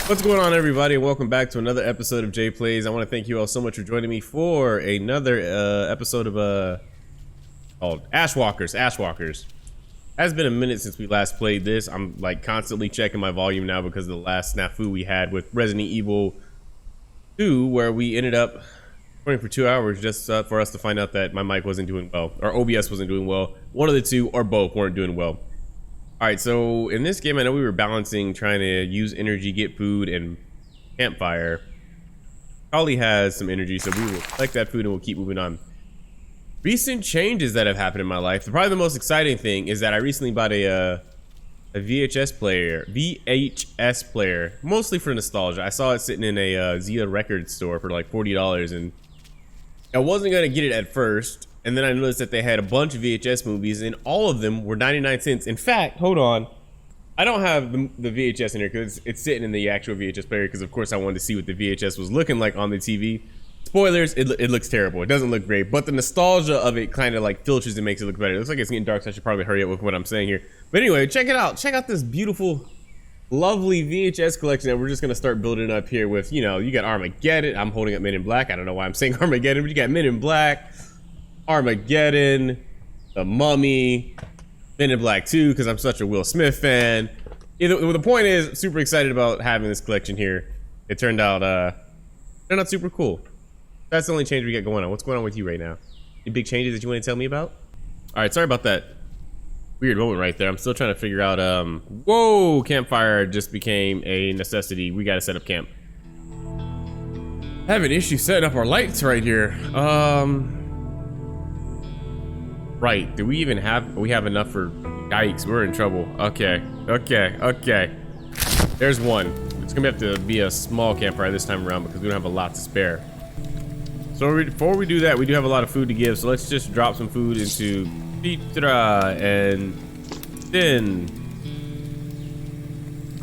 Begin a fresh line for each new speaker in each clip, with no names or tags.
What's going on, everybody, and welcome back to another episode of Jay Plays. I want to thank you all so much for joining me for another episode of called Ashwalkers. Has been a minute since we last played this. I'm like constantly checking my volume now because of the last snafu we had with Resident Evil 2, where we ended up recording for 2 hours just for us to find out that my mic wasn't doing well, or OBS wasn't doing well. One of the two or both weren't doing well. Alright, so in this game, I know we were balancing trying to use energy, get food, and campfire. Holly has some energy, so we will collect that food and we'll keep moving on. Recent changes that have happened in my life. Probably the most exciting thing is that I recently bought a VHS player, mostly for nostalgia. I saw it sitting in a Zia record store for like $40, and I wasn't going to get it at first. And then I noticed that they had a bunch of VHS movies, and all of them were 99 cents. In fact, hold on. I don't have the VHS in here because it's sitting in the actual VHS player because, of course, I wanted to see what the VHS was looking like on the TV. Spoilers, it looks terrible. It doesn't look great, but the nostalgia of it kind of like filters and makes it look better. It looks like it's getting dark, so I should probably hurry up with what I'm saying here. But anyway, check it out. Check out this beautiful, lovely VHS collection that we're just going to start building up here with, you know, you got Armageddon. I'm holding up Men in Black. I don't know why I'm saying Armageddon, but you got Men in Black, Armageddon, The Mummy, Men in Black 2, because I'm such a Will Smith fan. The point is, super excited about having this collection here. It turned out super cool. That's the only change we got going on. What's going on with you right now? Any big changes that you want to tell me about? All right, sorry about that weird moment right there. I'm still trying to figure out, whoa, campfire just became a necessity. We got to set up camp. I have an issue setting up our lights right here. Right, do we even have, we have enough for, yikes, we're in trouble. Okay. There's one. It's gonna have to be a small campfire this time around because we don't have a lot to spare. So before we do that, we do have a lot of food to give, so let's just drop some food into Petra and then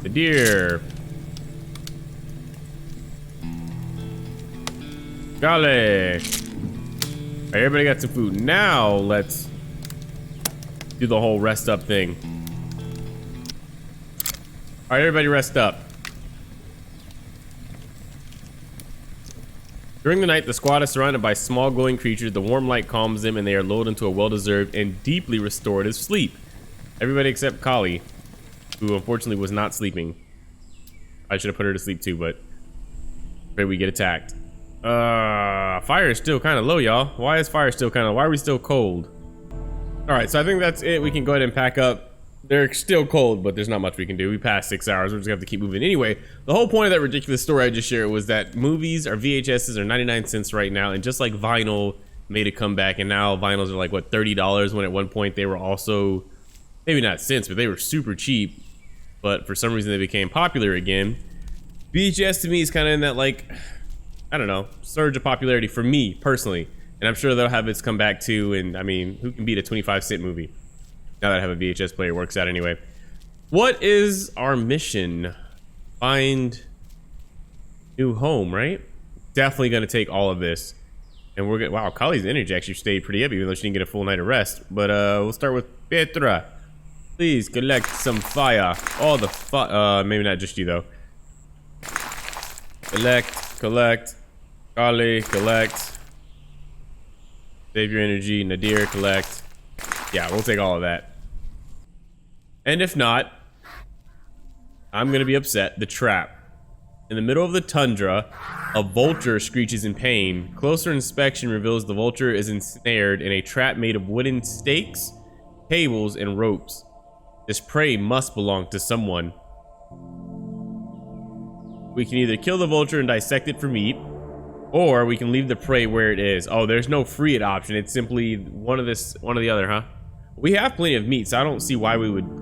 the deer. Golly. All right, everybody got some food. Now let's do the whole rest up thing. All right, everybody rest up. During the night, the squad is surrounded by small glowing creatures. The warm light calms them and they are lulled into a well-deserved and deeply restorative sleep. Everybody except Kali, who unfortunately was not sleeping. I should have put her to sleep too, but afraid we get attacked. Fire is still kind of low, y'all. Why is fire still kind of, why are we still cold? All right, so I think that's it. We can go ahead and pack up. They're still cold, but there's not much we can do. We passed 6 hours. We're just gonna have to keep moving. Anyway, the whole point of that ridiculous story I just shared was that movies or VHSs are 99 cents right now, and just like vinyl made a comeback, and now vinyls are like, what, $30, when at one point they were also, maybe not cents, but they were super cheap, but for some reason they became popular again. VHS to me is kind of in that, like, I don't know, surge of popularity for me personally, and I'm sure they'll have its come back too. And I mean, who can beat a 25-cent movie? Now that I have a VHS player, works out anyway. What is our mission? Find new home, right? Definitely gonna take all of this, and we're gonna. Wow, Kali's energy actually stayed pretty up, even though she didn't get a full night of rest. But we'll start with Petra. Please collect some fire. All the maybe not just you though. Collect. Kali, collect. Save your energy. Nadir, collect. Yeah, we'll take all of that. And if not, I'm gonna be upset. The trap. In the middle of the tundra, a vulture screeches in pain. Closer inspection reveals the vulture is ensnared in a trap made of wooden stakes, cables, and ropes. This prey must belong to someone. We can either kill the vulture and dissect it for meat, or we can leave the prey where it is. Oh, there's no free it option. It's simply one of the other, huh? We have plenty of meat, so I don't see why we would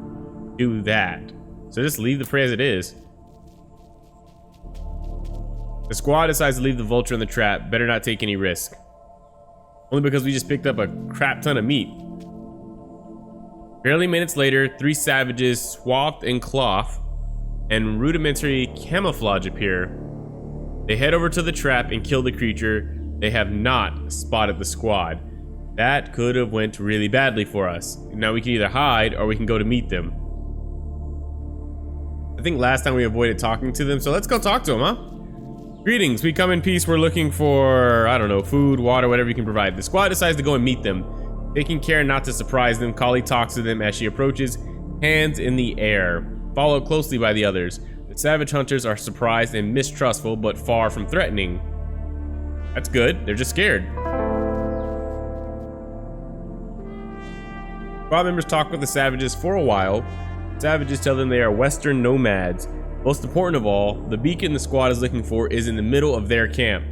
do that. So just leave the prey as it is. The squad decides to leave the vulture in the trap. Better not take any risk. Only because we just picked up a crap ton of meat. Barely minutes later, 3 savages swathed in cloth and rudimentary camouflage appear. They head over to the trap and kill the creature. They have not spotted the squad. That could have went really badly for us. Now we can either hide or we can go to meet them. I think last time we avoided talking to them, so let's go talk to them, huh? Greetings, we come in peace. We're looking for, I don't know, food, water, whatever you can provide. The squad decides to go and meet them. Taking care not to surprise them, Kali talks to them as she approaches, hands in the air, followed closely by the others. The savage hunters are surprised and mistrustful, but far from threatening. That's good, they're just scared. Squad members talk with the savages for a while. Savages tell them they are Western nomads. Most important of all, the beacon the squad is looking for is in the middle of their camp.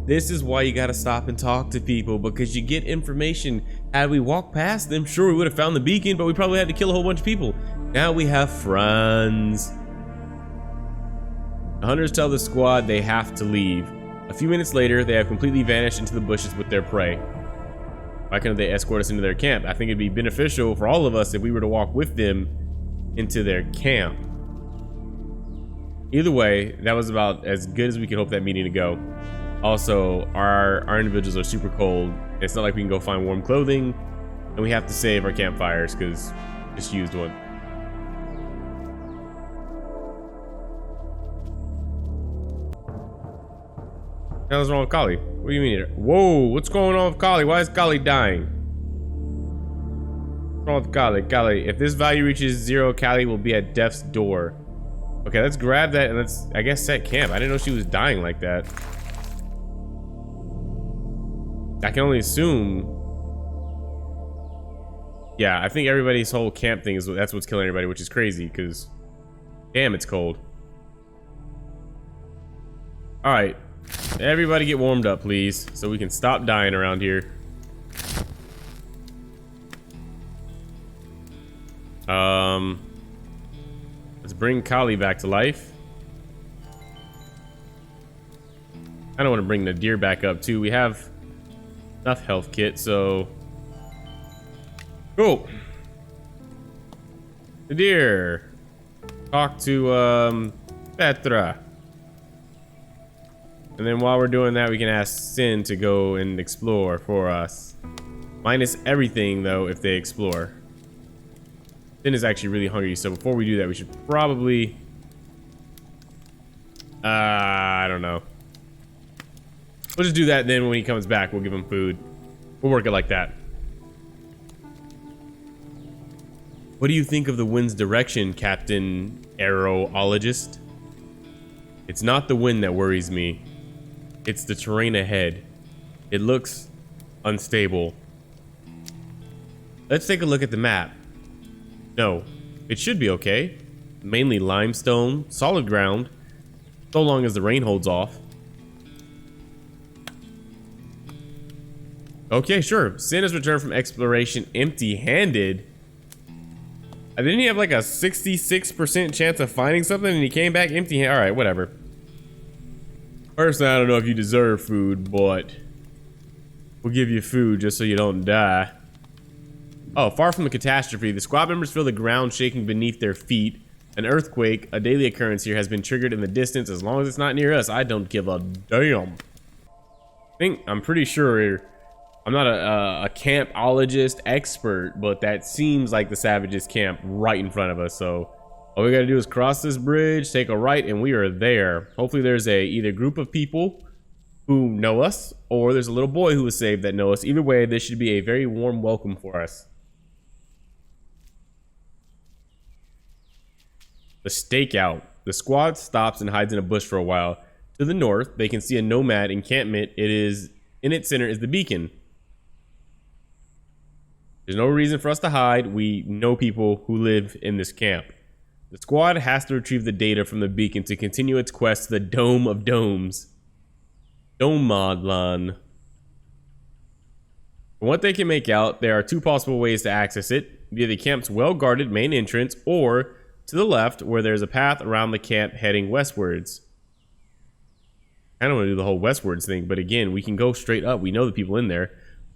This is why you gotta stop and talk to people, because you get information. Had we walked past them, sure, we would have found the beacon, but we probably had to kill a whole bunch of people. Now we have friends. The hunters tell the squad they have to leave. A few minutes later, they have completely vanished into the bushes with their prey. Why couldn't they escort us into their camp? I think it'd be beneficial for all of us if we were to walk with them into their camp. Either way, that was about as good as we could hope that meeting to go. Also, our individuals are super cold. It's not like we can go find warm clothing, and we have to save our campfires because just used one. What the hell's wrong with Kali? What do you mean? Whoa, what's going on with Kali? Why is Kali dying? What's wrong with Kali? Kali, if this value reaches 0, Kali will be at death's door. Okay, let's grab that and let's, I guess, set camp. I didn't know she was dying like that. I can only assume. Yeah, I think everybody's whole camp thing is that's what's killing everybody, which is crazy because damn, it's cold. All right, everybody get warmed up, please, so we can stop dying around here. Let's bring Kali back to life. I don't want to bring the deer back up too. We have enough health kit, so cool. The deer. Talk to Petra. And then while we're doing that, we can ask Sin to go and explore for us. Minus everything though if they explore. Sin is actually really hungry, so before we do that, we should probably I don't know. We'll just do that, then when he comes back, we'll give him food. We'll work it like that. What do you think of the wind's direction, Captain Aerologist? It's not the wind that worries me. It's the terrain ahead. It looks unstable. Let's take a look at the map. No, it should be okay. Mainly limestone, solid ground, so long as the rain holds off. Okay, sure. Sin has returned from exploration empty-handed. Didn't he have like a 66% chance of finding something and he came back empty-handed? Alright, whatever. Personally, I don't know if you deserve food, but we'll give you food just so you don't die. Oh, far from the catastrophe, the squad members feel the ground shaking beneath their feet. An earthquake, a daily occurrence here, has been triggered in the distance. As long as it's not near us, I don't give a damn. I'm pretty sure, I'm not a campologist expert, but that seems like the savages camp right in front of us. So all we gotta do is cross this bridge, take a right, and we are there. Hopefully there's either group of people who know us, or there's a little boy who was saved that know us. Either way, this should be a very warm welcome for us. The stakeout. The squad stops and hides in a bush for a while. To the north, they can see a nomad encampment. In its center is the beacon. There's no reason for us to hide. We know people who live in this camp. The squad has to retrieve the data from the beacon to continue its quest to the Dome of Domes. Domadlan. From what they can make out, there are two possible ways to access it. Via the camp's well-guarded main entrance, or to the left, where there's a path around the camp heading westwards. I don't want to do the whole westwards thing, but again, we can go straight up. We know the people in there.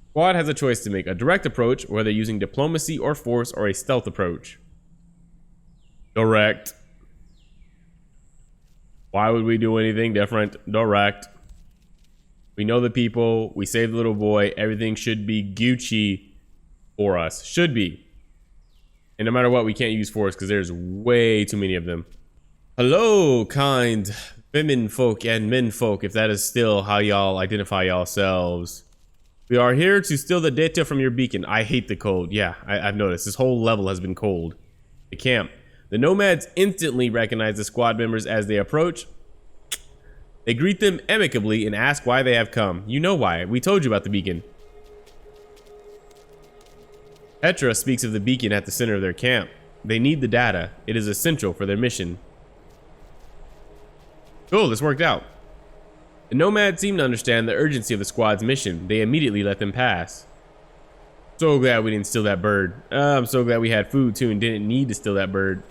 Squad has a choice to make: a direct approach, whether using diplomacy or force, or a stealth approach. Direct. Why would we do anything different? Direct. We know the people. We saved the little boy. Everything should be Gucci for us. Should be. And no matter what, we can't use force because there's way too many of them. Hello, kind women folk and men folk, if that is still how y'all identify yourselves. We are here to steal the data from your beacon. I hate the cold. Yeah, I've noticed. This whole level has been cold. The camp. The nomads instantly recognize the squad members as they approach. They greet them amicably and ask why they have come. You know why. We told you about the beacon. Petra speaks of the beacon at the center of their camp. They need the data. It is essential for their mission. Cool, this worked out. The nomads seem to understand the urgency of the squad's mission. They immediately let them pass. So glad we didn't steal that bird. I'm so glad we had food too and didn't need to steal that bird.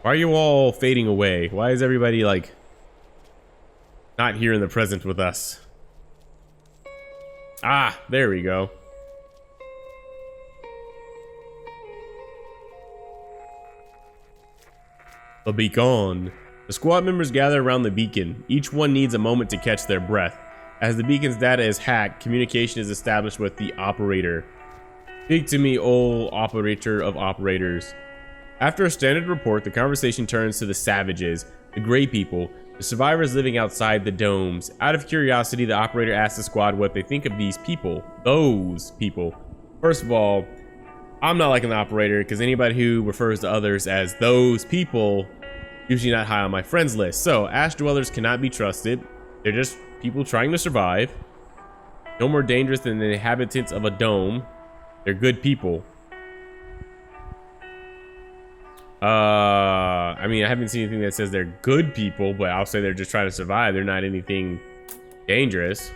Why are you all fading away? Why is everybody like not here in the present with us? Ah, there we go. The beacon. The squad members gather around the beacon. Each one needs a moment to catch their breath. As the beacon's data is hacked, communication is established with the operator. Speak to me, old operator of operators. After a standard report, the conversation turns to the savages, the gray people, the survivors living outside the domes. Out of curiosity, the operator asks the squad what they think of these people. Those people. First of all, I'm not like an operator because anybody who refers to others as those people usually not high on my friends list. So ash dwellers cannot be trusted. They're just people trying to survive. No more dangerous than the inhabitants of a dome. They're good people. I mean, I haven't seen anything that says they're good people, but I'll say they're just trying to survive. They're not anything dangerous.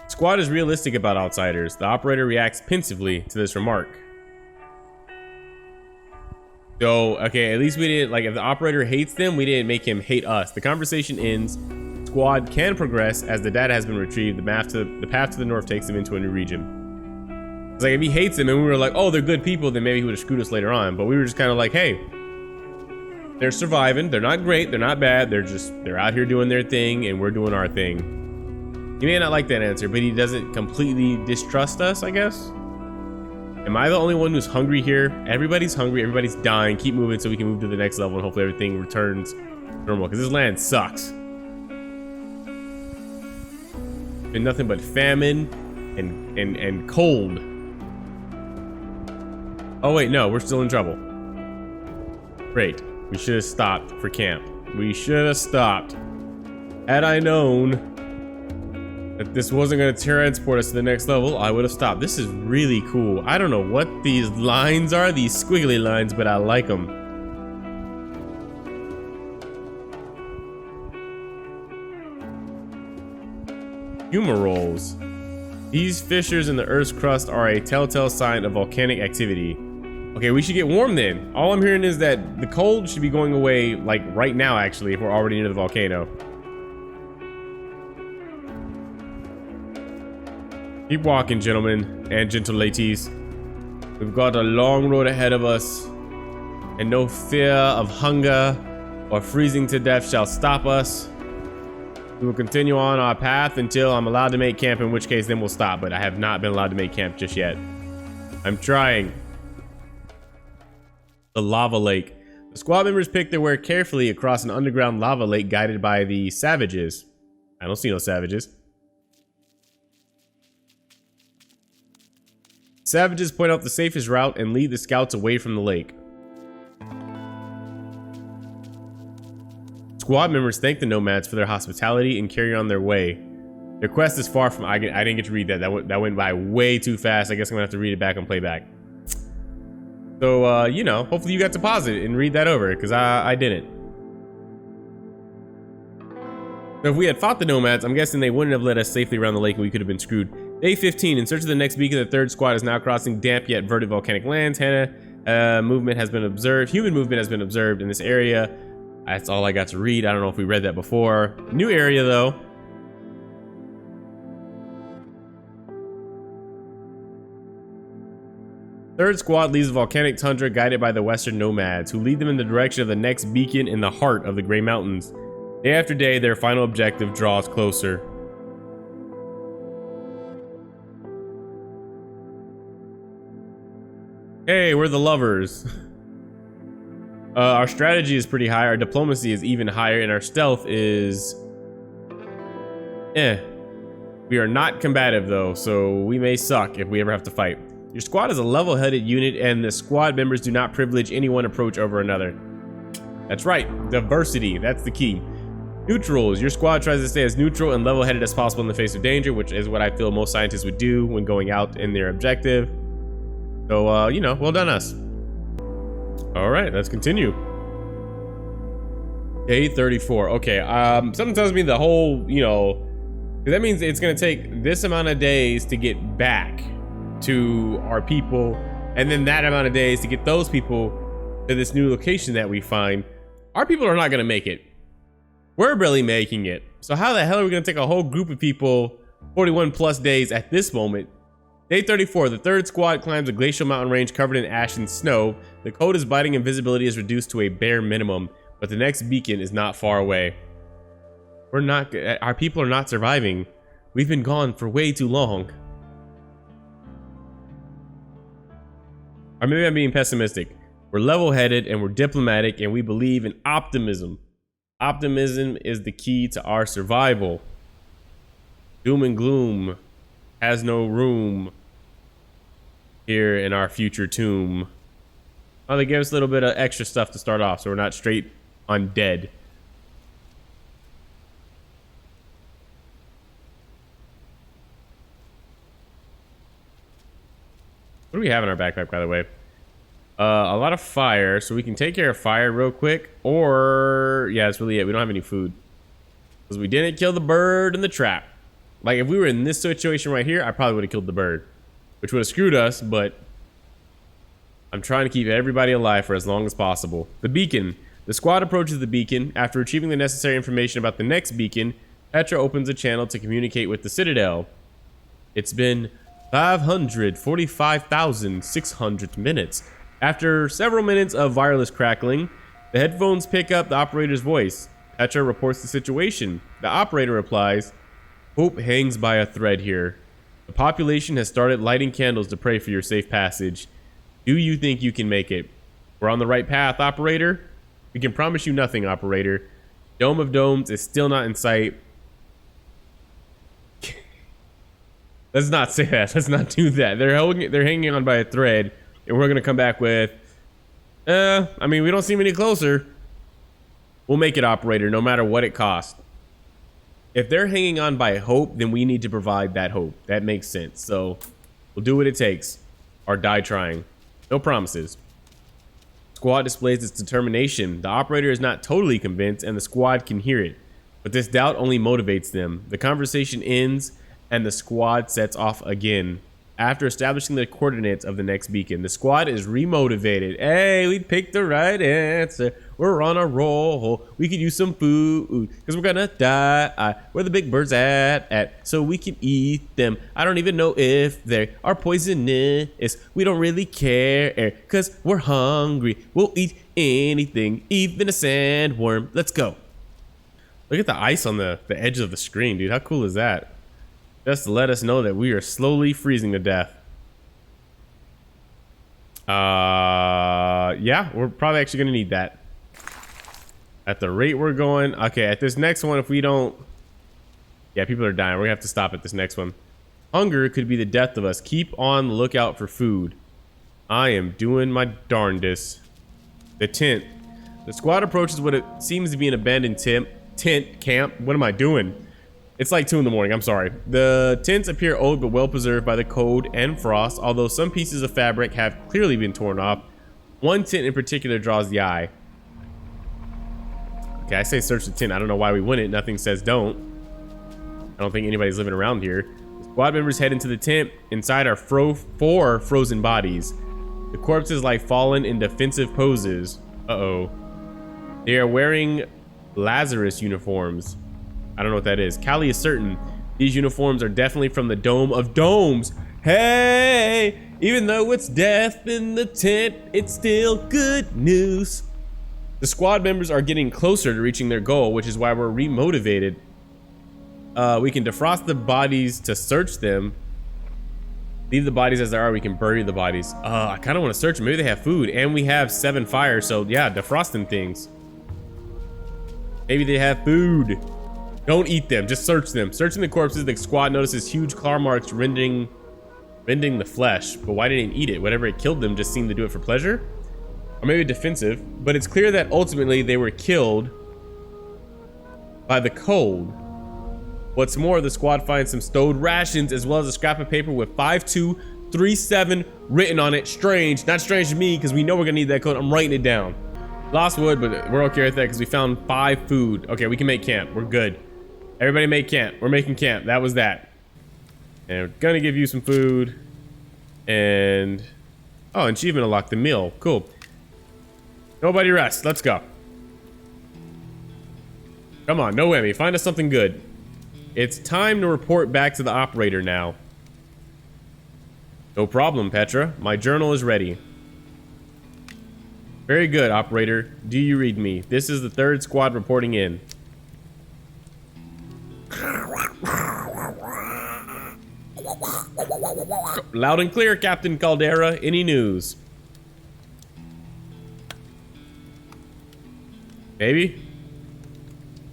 Squad is realistic about outsiders. The operator reacts pensively to this remark. So, okay, at least we didn't, like, if the operator hates them, we didn't make him hate us. The conversation ends. Squad can progress as the data has been retrieved. The path to the north takes them into a new region. It's like, if he hates them and we were like, oh, they're good people, then maybe he would have screwed us later on. But we were just kind of like, hey, they're surviving. They're not great. They're not bad. They're out here doing their thing and we're doing our thing. He may not like that answer, but he doesn't completely distrust us, I guess. Am I the only one who's hungry here? Everybody's hungry. Everybody's dying. Keep moving so we can move to the next level and hopefully everything returns normal, because this land sucks. Been nothing but famine and cold. Oh wait, no, we're still in trouble. Great. We should have stopped for camp. We should have stopped. Had I known that this wasn't going to transport us to the next level, I would have stopped. This is really cool. I don't know what these lines are, these squiggly lines, but I like them. Fumaroles. These fissures in the Earth's crust are a telltale sign of volcanic activity. Okay, we should get warm then. All I'm hearing is that the cold should be going away, like right now actually, if we're already near the volcano. Keep walking, gentlemen and gentle ladies. We've got a long road ahead of us, and no fear of hunger or freezing to death shall stop us. We will continue on our path until I'm allowed to make camp, in which case then we'll stop, but I have not been allowed to make camp just yet. I'm trying. The lava lake. The squad members pick their way carefully across an underground lava lake guided by the savages. I don't see no savages. Savages point out the safest route and lead the scouts away from the lake. Squad members thank the nomads for their hospitality and carry on their way. Their quest is far from... I didn't get to read that. That went by way too fast. I guess I'm gonna have to read it back on playback. So, you know, hopefully you got to pause it and read that over, because I didn't. So if we had fought the nomads, I'm guessing they wouldn't have led us safely around the lake and we could have been screwed. Day 15, in search of the next beacon, the third squad is now crossing damp yet verdant volcanic lands. Movement has been observed. Human movement has been observed in this area. That's all I got to read. I don't know if we read that before. New area, though. Third squad leaves the volcanic tundra guided by the western nomads, who lead them in the direction of the next beacon in the heart of the Grey Mountains. Day after day, their final objective draws closer. Hey, we're the lovers. Our strategy is pretty high, our diplomacy is even higher, and our stealth is... We are not combative though, so we may suck if we ever have to fight. Your squad is a level-headed unit, and the squad members do not privilege any one approach over another. That's right, diversity, that's the key. Neutrals, your squad tries to stay as neutral and level-headed as possible in the face of danger, which is what I feel most scientists would do when going out in their objective. So, you know, well done us. All right, let's continue. Day 34. Okay, something tells me the whole, you know, that means it's gonna take this amount of days to get back to our people, and then that amount of days to get those people to this new location that we find. Our people are not gonna make it. We're barely making it. So how the hell are we gonna take a whole group of people 41 plus days at this moment? Day 34, the third squad climbs a glacial mountain range covered in ash and snow. The cold is biting and visibility is reduced to a bare minimum, but the next beacon is not far away. Our people are not surviving. We've been gone for way too long. Or maybe I'm being pessimistic. We're level-headed and we're diplomatic and we believe in optimism. Optimism is the key to our survival. Doom and gloom has no room here in our future tomb. Oh, they gave us a little bit of extra stuff to start off, so we're not straight undead. What do we have in our backpack, by the way? A lot of fire, so we can take care of fire real quick. Or, yeah, that's really it. We don't have any food. Because we didn't kill the bird in the trap. Like, if we were in this situation right here, I probably would have killed the bird. Which would have screwed us, but... I'm trying to keep everybody alive for as long as possible. The beacon. The squad approaches the beacon. After retrieving the necessary information about the next beacon, Petra opens a channel to communicate with the Citadel. It's been 545,600 minutes. After several minutes of wireless crackling, the headphones pick up the operator's voice. Petra reports the situation. The operator replies, "Hope hangs by a thread here. The population has started lighting candles to pray for your safe passage. Do you think you can make it? We're on the right path, operator. We can promise you nothing, operator. Dome of Domes is still not in sight." Let's not say that. Let's not do that. They're hanging on by a thread, and we're gonna come back with, I mean, we don't seem any closer. We'll make it, operator, no matter what it costs. If they're hanging on by hope, then we need to provide that hope. That makes sense. So we'll do what it takes, or die trying. No promises. Squad displays its determination. The operator is not totally convinced, and the squad can hear it. But this doubt only motivates them. The conversation ends, and the squad sets off again. After establishing the coordinates of the next beacon, the squad is remotivated. Hey, we picked the right answer. We're on a roll. We could use some food because we're gonna die. Where the big birds at so we can eat them. I don't even know if they are poisonous. We don't really care because we're hungry. We'll eat anything, even a sandworm. Let's go. Look at the ice on the edge of the screen, dude. How cool is that? Just to let us know that we are slowly freezing to death. Yeah, we're probably actually gonna need that. At the rate we're going. Okay, at this next one, if we don't... Yeah, people are dying. We're gonna have to stop at this next one. Hunger could be the death of us. Keep on the lookout for food. I am doing my darndest. The tent. The squad approaches what it seems to be an abandoned tent camp. What am I doing? It's like 2 in the morning, I'm sorry. The tents appear old but well preserved by the cold and frost, although some pieces of fabric have clearly been torn off. One tent in particular draws the eye. Okay, I say search the tent. I don't know why we wouldn't. Nothing says don't. I don't think anybody's living around here. The squad members head into the tent. Inside are 4 frozen bodies. The corpses lie fallen in defensive poses. Uh-oh. They are wearing Lazarus uniforms. I don't know what that is. Callie is certain these uniforms are definitely from the Dome of Domes. Hey, even though it's death in the tent, it's still good news. The squad members are getting closer to reaching their goal, which is why we're remotivated. We can defrost the bodies to search them. Leave the bodies as they are. We can bury the bodies. I kind of want to search them. Maybe they have food. And we have 7 fires. So, yeah, defrosting things. Maybe they have food. Don't eat them. Just search them. Searching the corpses, the squad notices huge claw marks rending the flesh. But why didn't it eat it? Whatever it killed them just seemed to do it for pleasure. Or maybe defensive. But it's clear that ultimately they were killed by the cold. What's more, the squad finds some stowed rations as well as a scrap of paper with 5237 written on it. Strange. Not strange to me because we know we're gonna need that code. I'm writing it down. Lost wood, but we're okay with that because we found 5 food. Okay, we can make camp. We're good. Everybody make camp. We're making camp. That was that. And we're gonna give you some food. And oh, achievement unlocked, the meal. Cool. Nobody rest. Let's go. Come on, no whammy. Find us something good. It's time to report back to the operator now. No problem, Petra. My journal is ready. Very good, operator. Do you read me? This is the 3rd squad reporting in. Loud and clear, Captain Caldera. Any news? Maybe?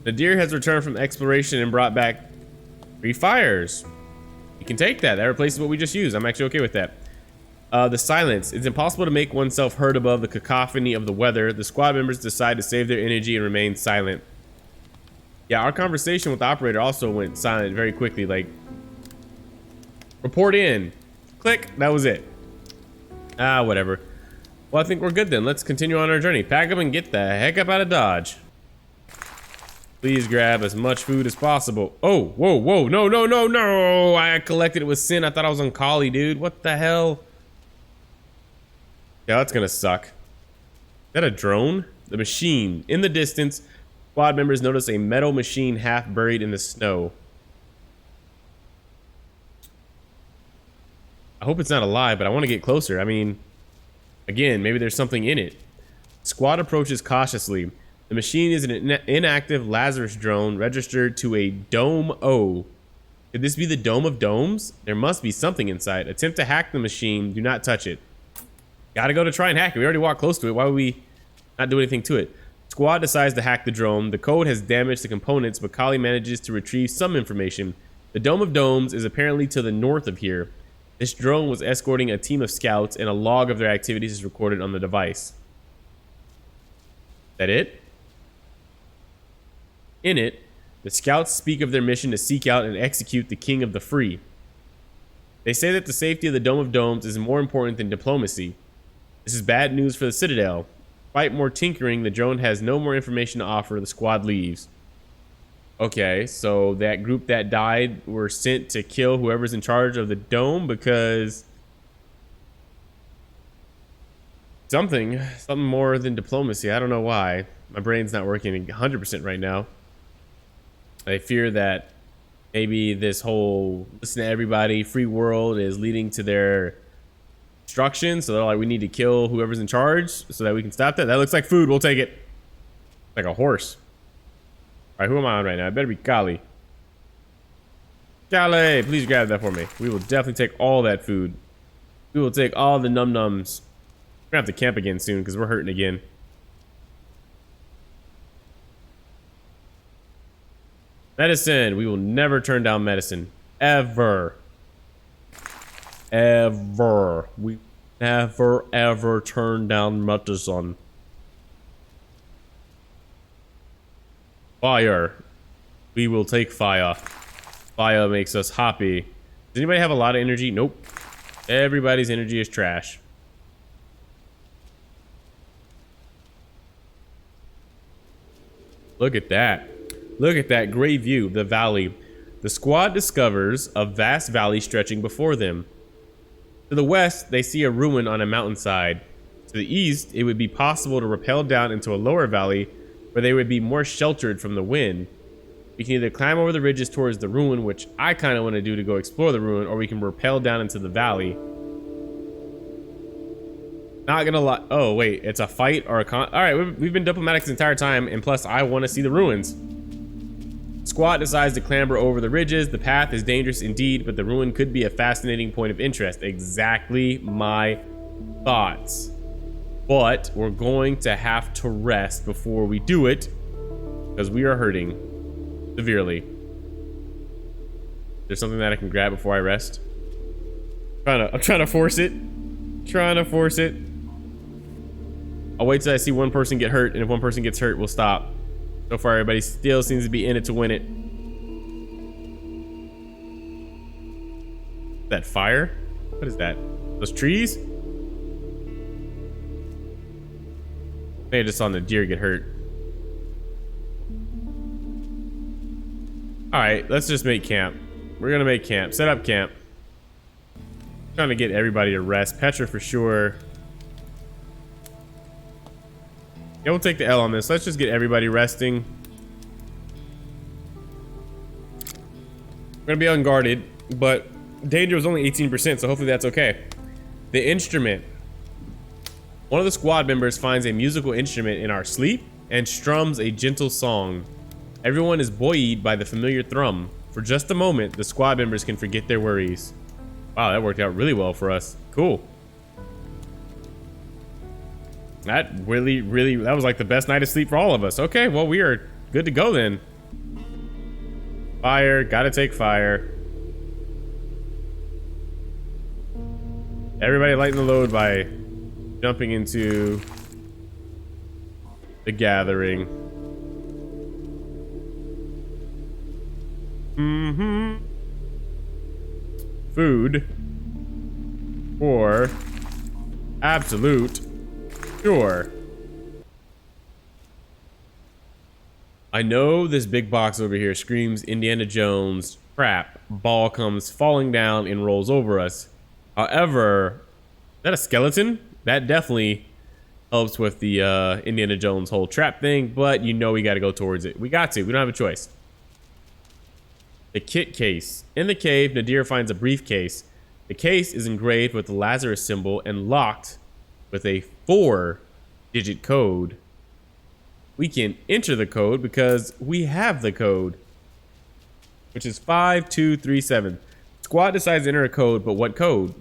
Nadir has returned from exploration and brought back 3 fires. You can take that. That replaces what we just used. I'm actually okay with that. The silence. It's impossible to make oneself heard above the cacophony of the weather. The squad members decide to save their energy and remain silent. Yeah, our conversation with the operator also went silent very quickly. Like, report in. Click. That was it. Whatever. Well, I think we're good then. Let's continue on our journey. Pack up and get the heck up out of Dodge. Please grab as much food as possible. Oh, whoa, whoa. No, no, no, no. I collected it with sin. I thought I was on Kali, dude. What the hell? Yeah, that's gonna suck. Is that a drone? The machine. In the distance, squad members notice a metal machine half buried in the snow. I hope it's not alive, but I want to get closer. I mean, again, maybe there's something in it. Squad approaches cautiously. The machine is an inactive Lazarus drone registered to a Dome O. Could this be the Dome of Domes? There must be something inside. Attempt to hack the machine. Do not touch it. Gotta go to try and hack it. We already walked close to it. Why would we not do anything to it? Squad decides to hack the drone. The code has damaged the components, but Kali manages to retrieve some information. The Dome of Domes is apparently to the north of here. This drone was escorting a team of scouts, and a log of their activities is recorded on the device. Is that it? In it, the scouts speak of their mission to seek out and execute the King of the Free. They say that the safety of the Dome of Domes is more important than diplomacy. This is bad news for the Citadel. Despite more tinkering, the drone has no more information to offer. The squad leaves. Okay, so that group that died were sent to kill whoever's in charge of the dome because something more than diplomacy. I don't know why. My brain's not working 100% right now. I fear that maybe this whole listen to everybody free world is leading to their destruction. So they're like, we need to kill whoever's in charge so that we can stop that. That looks like food. We'll take it. Like a horse. All right, who am I on right now? I better be Kali. Kali, please grab that for me. We will definitely take all that food. We will take all the num-nums. We're gonna have to camp again soon because we're hurting again. Medicine. We will never turn down medicine. Ever. Ever. We never, ever turn down medicine. Fire. We will take fire. Fire makes us happy. Does anybody have a lot of energy? Nope. Everybody's energy is trash. Look at that. Look at that great view of the valley. The squad discovers a vast valley stretching before them. To the west, they see a ruin on a mountainside. To the east, it would be possible to rappel down into a lower valley where they would be more sheltered from the wind. We can either climb over the ridges towards the ruin, which I kind of want to do to go explore the ruin, or we can rappel down into the valley. Not gonna lie. Oh, wait, it's a fight or a con. All right, we've been diplomatic this entire time, and plus I want to see the ruins. Squad decides to clamber over the ridges. The path is dangerous indeed, but the ruin could be a fascinating point of interest. Exactly my thoughts. But we're going to have to rest before we do it because we are hurting severely. There's something that I can grab before I rest. I'm trying to force it. Trying to force it. I'll wait till I see one person get hurt, and if one person gets hurt, we'll stop. So far, everybody still seems to be in it to win it. That fire? What is that? Those trees? Maybe I just saw the deer get hurt. Alright, let's just make camp. We're gonna make camp. Set up camp. Trying to get everybody to rest. Petra for sure. Yeah, we'll take the L on this. Let's just get everybody resting. We're gonna be unguarded, but danger was only 18%, so hopefully that's okay. The instrument. One of the squad members finds a musical instrument in our sleep and strums a gentle song. Everyone is buoyed by the familiar thrum. For just a moment, the squad members can forget their worries. Wow, that worked out really well for us. Cool. That that was like the best night of sleep for all of us. Okay, well, we are good to go then. Fire, gotta take fire. Everybody lighten the load by jumping into the gathering. Food for absolute sure. I know this big box over here screams Indiana Jones. Crap. Ball comes falling down and rolls over us. However, is that a skeleton? That definitely helps with the Indiana Jones whole trap thing, but you know we got to go towards it. We got to. We don't have a choice. The kit case. In the cave, Nadir finds a briefcase. The case is engraved with the Lazarus symbol and locked with a 4-digit code. We can enter the code because we have the code, which is 5237. Squad decides to enter a code, but what code?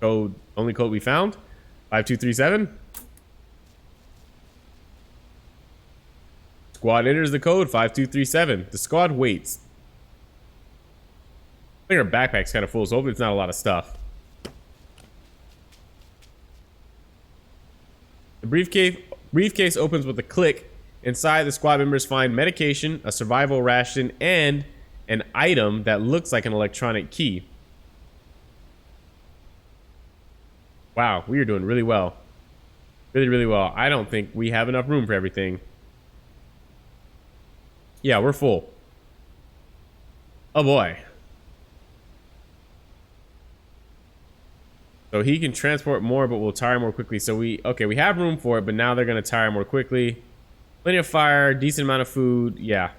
Only code we found? 5237? Squad enters the code 5237. The squad waits. I think our backpack's kind of full, so hopefully it's not a lot of stuff. The briefcase opens with a click. Inside, the squad members find medication, a survival ration, and an item that looks like an electronic key. Wow, we are doing really well. Really, really well. I don't think we have enough room for everything. Yeah, we're full. Oh boy. So he can transport more, but we'll tire more quickly. So we have room for it, but now they're going to tire more quickly. Plenty of fire, decent amount of food. Yeah.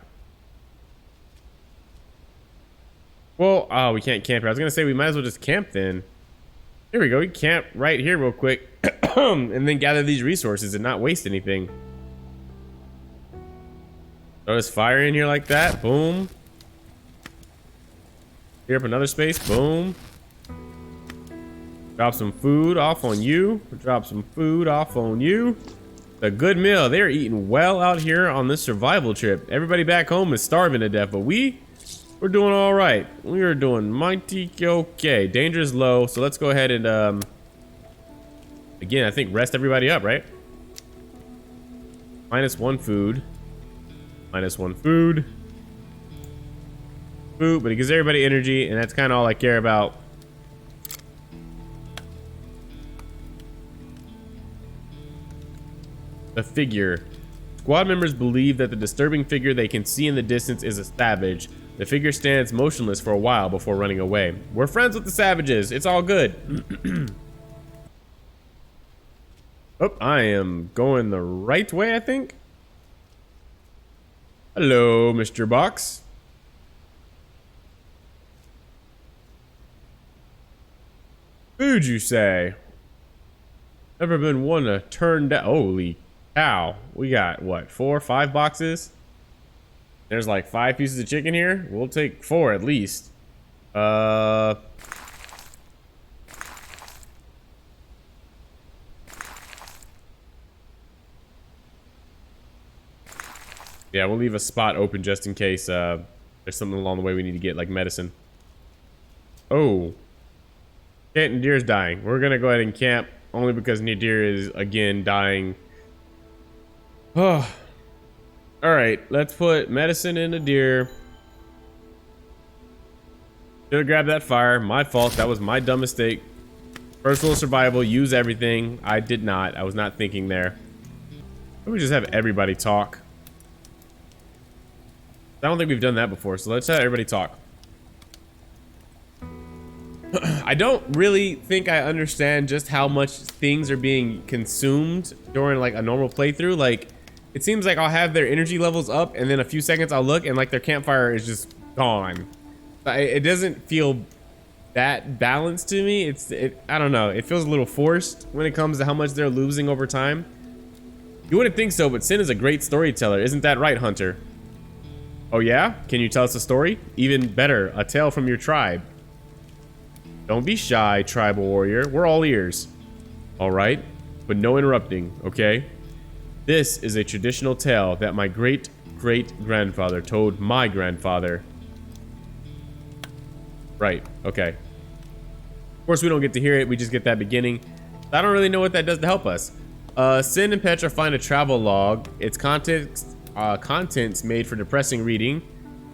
Well, oh, we can't camp here. I was going to say we might as well just camp then. Here we go. We camp right here real quick. And then gather these resources and not waste anything. Throw this fire in here like that. Boom. Clear up another space. Boom. Drop some food off on you. Drop some food off on you. A good meal. They're eating well out here on this survival trip. Everybody back home is starving to death, but we're doing all right. We are doing mighty okay. Danger is low, so let's go ahead and again, I think rest everybody up, right? -1 food. -1 food. Food, but it gives everybody energy, and that's kind of all I care about. A figure. Squad members believe that the disturbing figure they can see in the distance is a savage. The figure stands motionless for a while before running away. We're friends with the savages. It's all good. Oh, I am going the right way, I think. Hello, Mr. Box. Food, you say? Never been one to turn down. Holy cow. We got, what, 4 or 5 boxes? There's like 5 pieces of chicken here. We'll take 4 at least. Yeah, we'll leave a spot open just in case there's something along the way we need to get, like medicine. Oh. Cat and deer's dying. We're gonna go ahead and camp only because Nadir is again dying. Oh. Alright, let's put medicine in the deer. Should have grabbed that fire. My fault. That was my dumb mistake. Personal survival. Use everything. I did not. I was not thinking there. Let me just have everybody talk. I don't think we've done that before, so let's have everybody talk. I don't really think I understand just how much things are being consumed during like a normal playthrough. Like, it seems like I'll have their energy levels up and then a few seconds I'll look and like their campfire is just gone. It doesn't feel that balanced to me. I don't know. It feels a little forced when it comes to how much they're losing over time. You wouldn't think so, but Sin is a great storyteller. Isn't that right, Hunter? Oh yeah? Can you tell us a story? Even better, a tale from your tribe. Don't be shy, tribal warrior. We're all ears. All right, but no interrupting, okay? This is a traditional tale that my great-great-grandfather told my grandfather. Right, okay. Of course, we don't get to hear it. We just get that beginning. I don't really know what that does to help us. Sin and Petra find a travel log. Its contents made for depressing reading.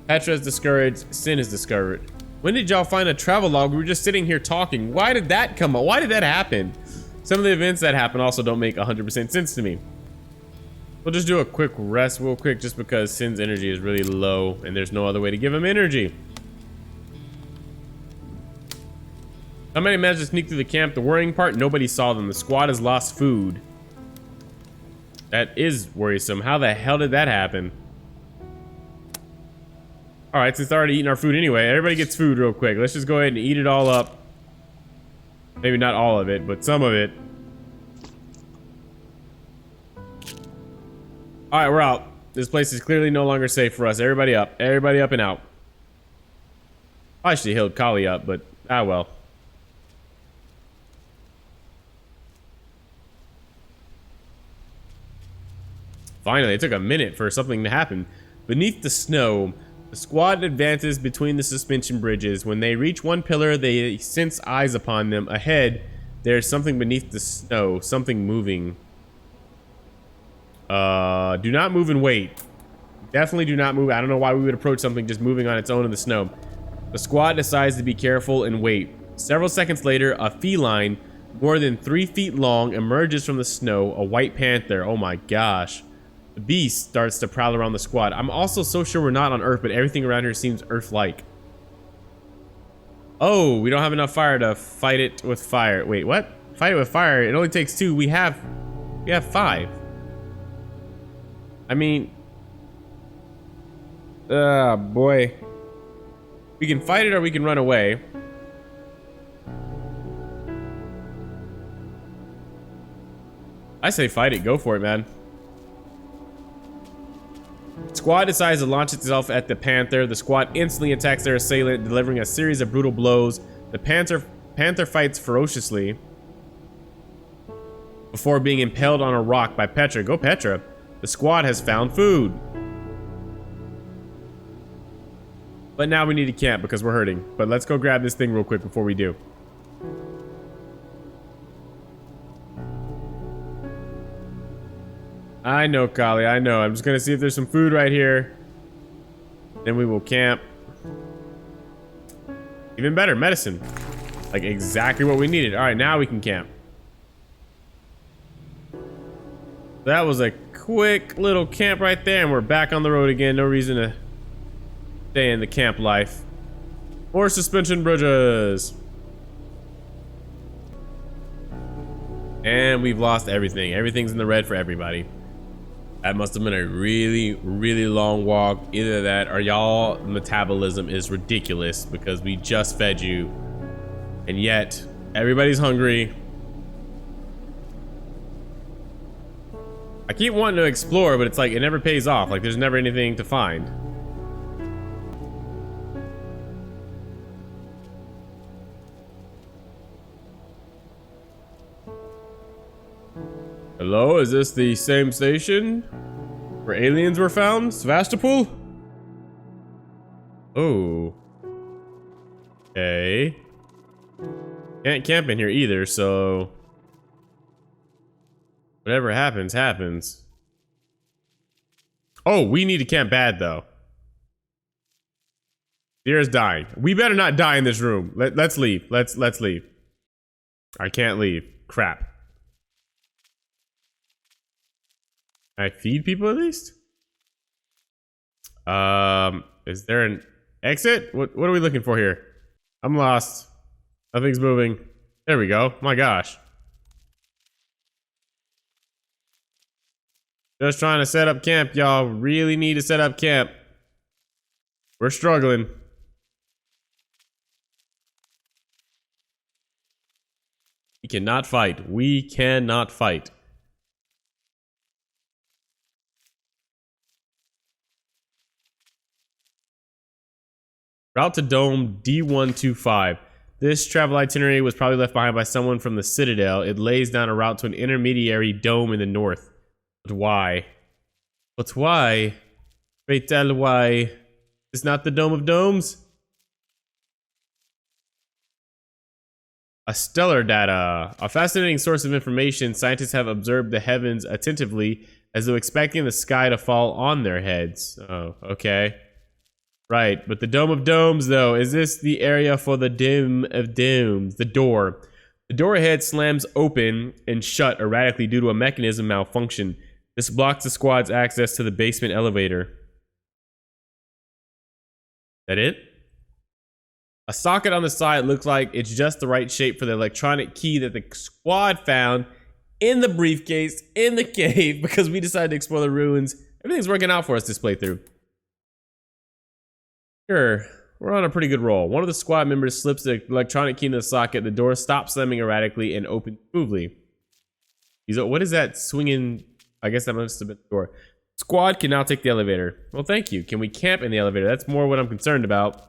Petra is discouraged. Sin is discovered. When did y'all find a travel log? We were just sitting here talking. Why did that come up? Why did that happen? Some of the events that happen also don't make 100% sense to me. We'll just do a quick rest real quick just because Sin's energy is really low and there's no other way to give him energy. Somebody managed to sneak through the camp. The worrying part, nobody saw them. The squad has lost food. That is worrisome. How the hell did that happen? Alright, since they're already eating our food anyway, everybody gets food real quick. Let's just go ahead and eat it all up. Maybe not all of it, but some of it. Alright, we're out. This place is clearly no longer safe for us. Everybody up. Everybody up and out. I should have healed Kali up, but ah well. Finally, it took a minute for something to happen. Beneath the snow, the squad advances between the suspension bridges. When they reach one pillar, they sense eyes upon them. Ahead, there's something beneath the snow, something moving. Do not move and wait. Definitely do not move. I don't know why we would approach something just moving on its own in the snow. The squad decides to be careful and wait. Several seconds later, a feline, more than 3 feet long, emerges from the snow, a white panther. Oh my gosh. The beast starts to prowl around the squad. I'm also so sure we're not on Earth, but everything around here seems Earth-like. Oh, we don't have enough fire to fight it with fire. Wait, what? Fight it with fire? It only takes 2. We have 5. I mean... boy. We can fight it or we can run away. I say fight it. Go for it, man. Squad decides to launch itself at the panther. The squad instantly attacks their assailant, delivering a series of brutal blows. The panther fights ferociously before being impaled on a rock by Petra. Go Petra. The squad has found food. But now we need to camp because we're hurting. But let's go grab this thing real quick before we do. I know, Kali, I know. I'm just gonna see if there's some food right here. Then we will camp. Even better, medicine. Like exactly what we needed. Alright, now we can camp. That was a quick little camp right there, and we're back on the road again. No reason to stay in the camp life. More suspension bridges. And we've lost everything. Everything's in the red for everybody. That must have been a really, really long walk. Either that or y'all metabolism is ridiculous because we just fed you. And yet, everybody's hungry. I keep wanting to explore, but it's like it never pays off. Like there's never anything to find. Hello, is this the same station where aliens were found? Sevastopol? Oh. Okay. Can't camp in here either, so whatever happens, happens. Oh, we need to camp bad though. Sierra's dying. We better not die in this room. Let's leave. Let's leave. I can't leave. Crap. Can I feed people at least? Is there an exit? What are we looking for here? I'm lost. Nothing's moving. There we go. My gosh. Just trying to set up camp, y'all. Really need to set up camp. We're struggling. We cannot fight. We cannot fight. Route to Dome D125. This travel itinerary was probably left behind by someone from the Citadel. It lays down a route to an intermediary dome in the north. But why? But why? Wait, tell why? It's not the Dome of Domes? A stellar data. A fascinating source of information. Scientists have observed the heavens attentively as though expecting the sky to fall on their heads. Oh, okay. Right, but the Dome of Domes, though, is this the area for the Dome of Domes? The door. The door ahead slams open and shut erratically due to a mechanism malfunction. This blocks the squad's access to the basement elevator. That it? A socket on the side looks like it's just the right shape for the electronic key that the squad found in the briefcase in the cave because we decided to explore the ruins. Everything's working out for us this playthrough. Sure, we're on a pretty good roll. One of the squad members slips the electronic key into the socket. The door stops slamming erratically and opens smoothly. What is that swinging? I guess that must have been the door. Squad can now take the elevator. Well, thank you. Can we camp in the elevator? That's more what I'm concerned about.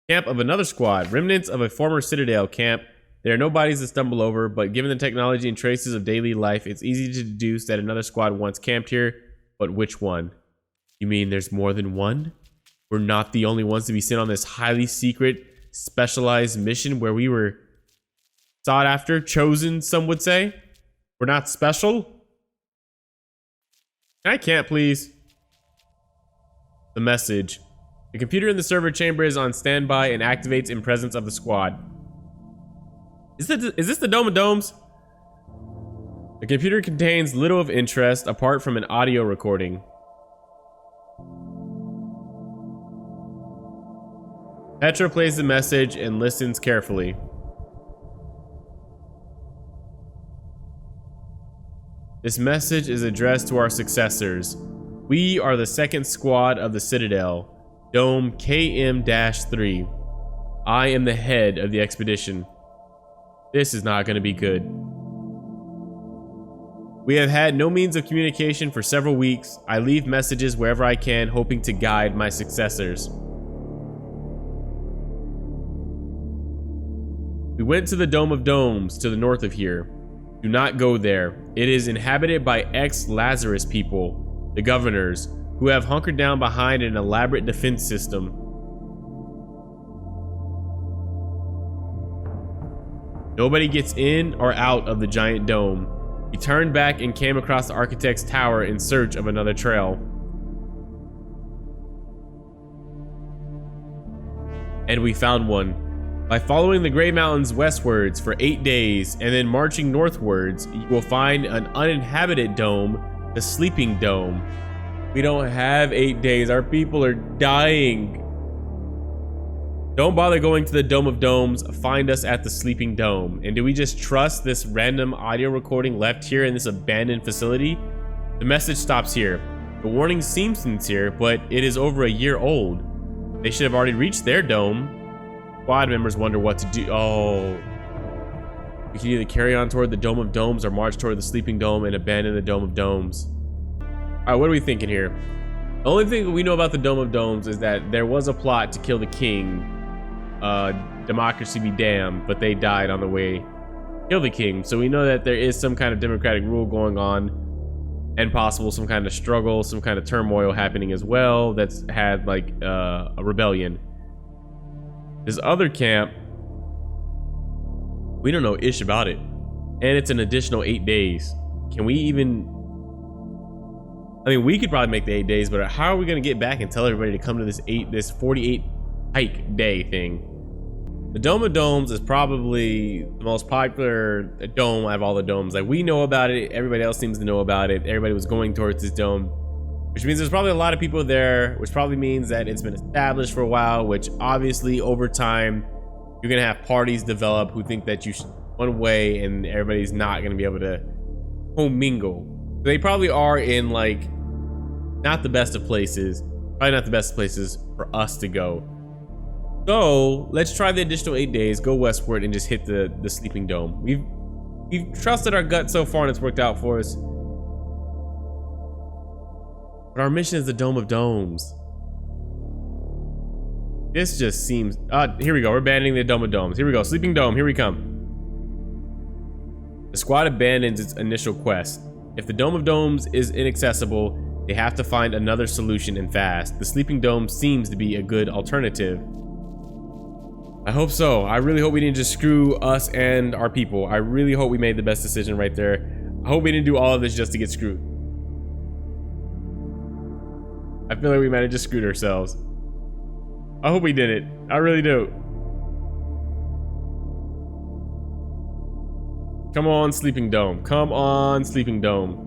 Camp of another squad. Remnants of a former Citadel camp. There are no bodies to stumble over, but given the technology and traces of daily life, it's easy to deduce that another squad once camped here. But which one? You mean there's more than one? We're not the only ones to be sent on this highly secret, specialized mission where we were sought after, chosen, some would say? We're not special? I can't, please. The message. The computer in the server chamber is on standby and activates in presence of the squad. Is this the Dome of Domes? The computer contains little of interest apart from an audio recording. Petra plays the message and listens carefully. This message is addressed to our successors. We are the second squad of the Citadel, Dome KM-3. I am the head of the expedition. This is not going to be good. We have had no means of communication for several weeks. I leave messages wherever I can, hoping to guide my successors. We went to the Dome of Domes to the north of here. Do not go there. It is inhabited by ex-Lazarus people, the governors, who have hunkered down behind an elaborate defense system. Nobody gets in or out of the giant dome. He turned back and came across the architect's tower in search of another trail. And we found one. By following the Grey Mountains westwards for 8 days and then marching northwards, you will find an uninhabited dome, the Sleeping Dome. We don't have 8 days. Our people are dying. Don't bother going to the Dome of Domes. Find us at the Sleeping Dome. And do we just trust this random audio recording left here in this abandoned facility? The message stops here. The warning seems sincere, but it is over a year old. They should have already reached their dome. Squad members wonder what to do. Oh. We can either carry on toward the Dome of Domes or march toward the Sleeping Dome and abandon the Dome of Domes. Alright, what are we thinking here? The only thing we know about the Dome of Domes is that there was a plot to kill the king. Democracy be damned, but they died on the way. kill the king. So we know that there is some kind of democratic rule going on, and possible some kind of struggle, some kind of turmoil happening as well that's had like a rebellion. This other camp, we don't know ish about it, and it's an additional 8 days. Can we even, I mean, we could probably make the 8 days, but how are we going to get back and tell everybody to come to this 48 hike day thing? The Dome of Domes is probably the most popular dome out of all the domes. Like, we know about it, everybody else seems to know about it. Everybody was going towards this dome, which means there's probably a lot of people there, which probably means that it's been established for a while, which obviously over time you're gonna have parties develop who think that you should one way and everybody's not gonna be able to commingle. They probably are in like not the best of places, probably not the best places for us to go. So let's try the additional 8 days, go westward, and just hit the sleeping dome. We've trusted our gut so far, and it's worked out for us. But our mission is the Dome of Domes. This just seems... here we go. We're abandoning the Dome of Domes. Here we go. Sleeping Dome. Here we come. The squad abandons its initial quest. If the Dome of Domes is inaccessible, they have to find another solution and fast. The Sleeping Dome seems to be a good alternative. I hope so. I really hope we didn't just screw us and our people. I really hope we made the best decision right there. I hope we didn't do all of this just to get screwed. I feel like we might have just screwed ourselves. I hope we did it. I really do. Come on, Sleeping Dome. Come on, Sleeping Dome.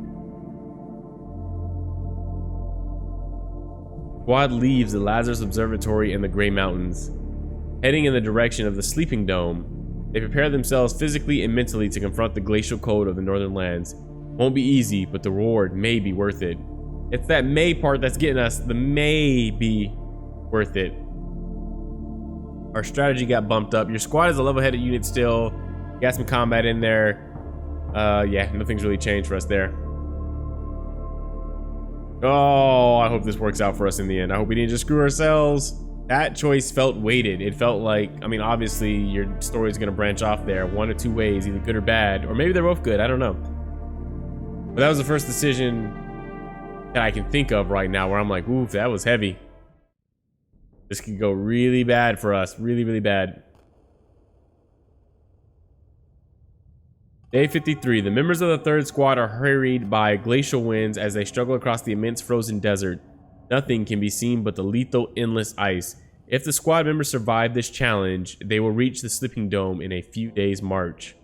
Squad leaves the Lazarus Observatory and the Grey Mountains. Heading in the direction of the Sleeping Dome, they prepare themselves physically and mentally to confront the glacial cold of the northern lands. Won't be easy, but the reward may be worth it. It's that may part that's getting us. The may be worth it. Our strategy got bumped up. Your squad is a level-headed unit still. You got some combat in there. Yeah, nothing's really changed for us there. Oh, I hope this works out for us in the end. I hope we didn't just screw ourselves. That choice felt weighted. It felt like, I mean, obviously your story is going to branch off there one or two ways, either good or bad, or maybe they're both good. I don't know. But that was the first decision that I can think of right now where I'm like, oof, that was heavy. This could go really bad for us. Really, really bad. Day 53. The members of the third squad are hurried by glacial winds as they struggle across the immense frozen desert. Nothing can be seen but the lethal, endless ice. If the squad members survive this challenge, they will reach the Sleeping Dome in a few days' march.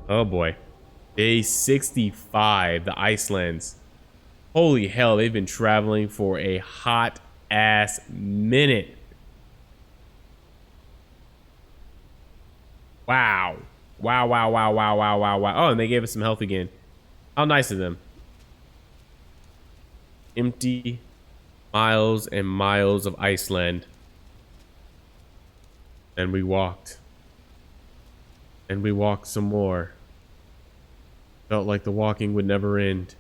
Oh boy. Day 65, the Icelands. Holy hell, they've been traveling for a hot ass minute. Wow. Wow, wow, wow, wow, wow, wow, wow. Oh, and they gave us some health again. How nice of them. Empty miles and miles of Iceland. And we walked. And we walked some more. Felt like the walking would never end.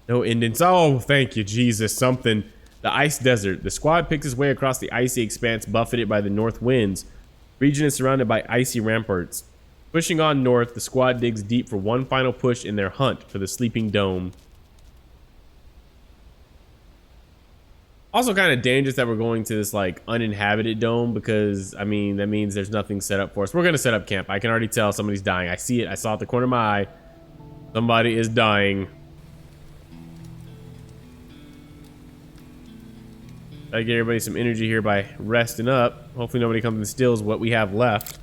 No endings. Oh, thank you, Jesus. Something. The ice desert. The squad picks its way across the icy expanse buffeted by the north winds. The region is surrounded by icy ramparts. Pushing on north, the squad digs deep for one final push in their hunt for the Sleeping Dome. Also kind of dangerous that we're going to this like uninhabited dome because, I mean, that means there's nothing set up for us. We're going to set up camp. I can already tell somebody's dying. I see it. I saw it at the corner of my eye. Somebody is dying. I get everybody some energy here by resting up. Hopefully nobody comes and steals what we have left.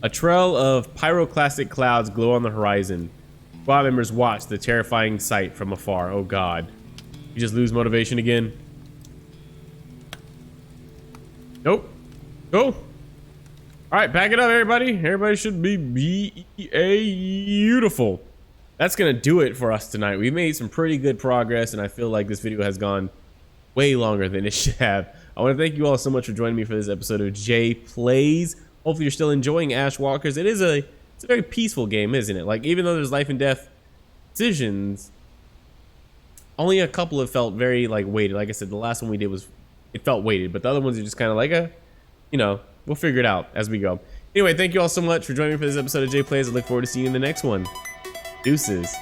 A trail of pyroclastic clouds glow on the horizon. Squad members watch the terrifying sight from afar. Oh god. You just lose motivation again? Nope. Go. Alright, pack it up, everybody. Everybody should be beautiful. That's gonna do it for us tonight. We made some pretty good progress, and I feel like this video has gone way longer than it should have. I want to thank you all so much for joining me for this episode of Jay Plays. Hopefully you're still enjoying Ashwalkers. It's a very peaceful game, isn't it? Like, even though there's life and death decisions, only a couple have felt very like weighted. Like I said, the last one we did was, it felt weighted, but the other ones are just kind of like you know, we'll figure it out as we go. Anyway, thank you all so much for joining me for this episode of Jay Plays. I look forward to seeing you in the next one. Deuces.